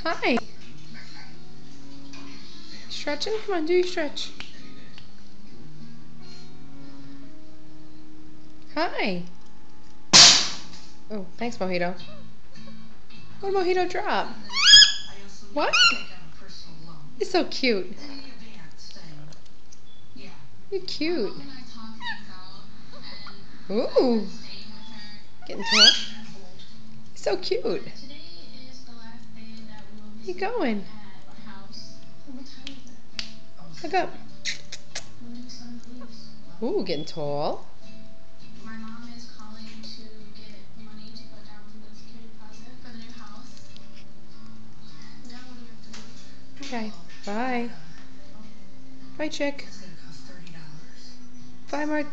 Hi. Stretching? Come on, do your stretch. Hi. Oh, thanks, Mojito. What did Mojito drop? What? You're so cute. You're cute. Ooh. Getting tall. So cute. Where you going? Look up. Ooh, getting tall. My mom is calling to get money to put down for the security deposit for the new house. Now what do we have to do? Okay. Bye. Bye, chick. Bye, Mark.